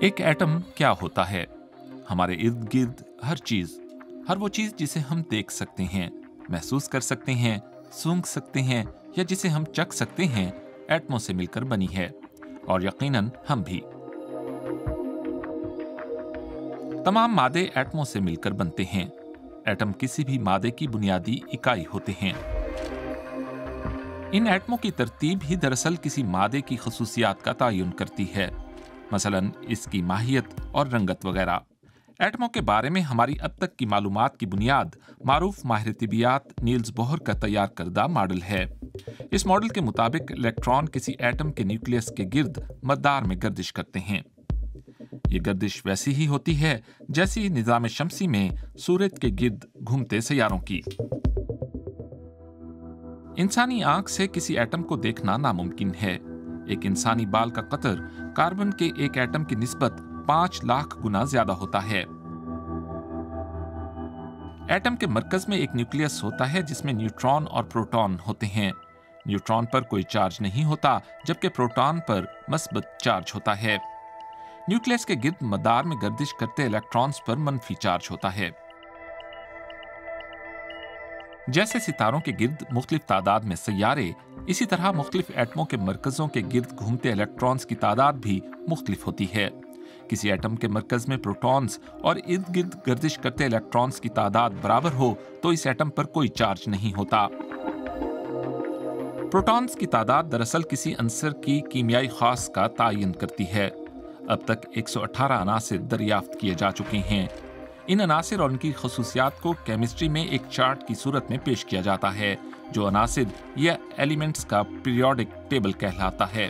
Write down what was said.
एक एटम क्या होता है? हमारे इर्द गिर्द हर वो चीज जिसे हम देख सकते हैं, महसूस कर सकते हैं, सूंघ सकते हैं या जिसे हम चख सकते हैं, एटमों से मिलकर बनी है। और यकीनन हम भी। तमाम मादे एटमों से मिलकर बनते हैं। एटम किसी भी मादे की बुनियादी इकाई होते हैं। इन एटमों की तरतीब ही दरअसल किसी मादे की खसूसियात का तयन करती है, मसलन इसकी माहियत और रंगत वगैरह। एटमों के बारे में हमारी अब तक की मालूमात की बुनियाद मारूफ माहिर तिबियात नील्स बोहर का तैयार करदा मॉडल है। इस मॉडल के मुताबिक इलेक्ट्रॉन किसी एटम के न्यूक्लियस के गिर्द मदार में गर्दिश करते हैं। ये गर्दिश वैसी ही होती है जैसी निजाम शमसी में सूरज के गिर्द घूमते सैयारों की। इंसानी आंख से किसी एटम को देखना नामुमकिन है। एक इंसानी बाल का कतर कार्बन के एक एटम की निस्बत 5 लाख गुना ज्यादा होता है। एटम के मरकज में एक न्यूक्लियस होता है जिसमें न्यूट्रॉन और प्रोटॉन होते हैं। न्यूट्रॉन पर कोई चार्ज नहीं होता, जबकि प्रोटॉन पर मस्बत चार्ज होता है। न्यूक्लियस के गिर्द मदार में गर्दिश करते इलेक्ट्रॉन्स पर मनफी चार्ज होता है। जैसे सितारों के गिर्द मुख्तलिफ तादाद में सैयारे, इसी तरह मुख्तलिफ एटमों के मरकजों के गिर्द घूमते इलेक्ट्रॉन्स की तादाद भी मुख्तलिफ होती है। किसी एटम के मरकज में प्रोटॉन्स और इर्द गिर्द गर्दिश करते इलेक्ट्रॉन्स की तादाद बराबर हो तो इस एटम पर कोई चार्ज नहीं होता। प्रोटॉन्स की तादाद दरअसल किसी अंसर की कीमियाई खास का तयन करती है। अब तक 118 अनासिर दरियाफ्त किए जा चुके हैं। इन अनासिर और उनकी खसूसियात को केमिस्ट्री में एक चार्ट की सूरत में पेश किया जाता है, जो अनासिर या एलिमेंट्स का पीरियोडिक टेबल कहलाता है।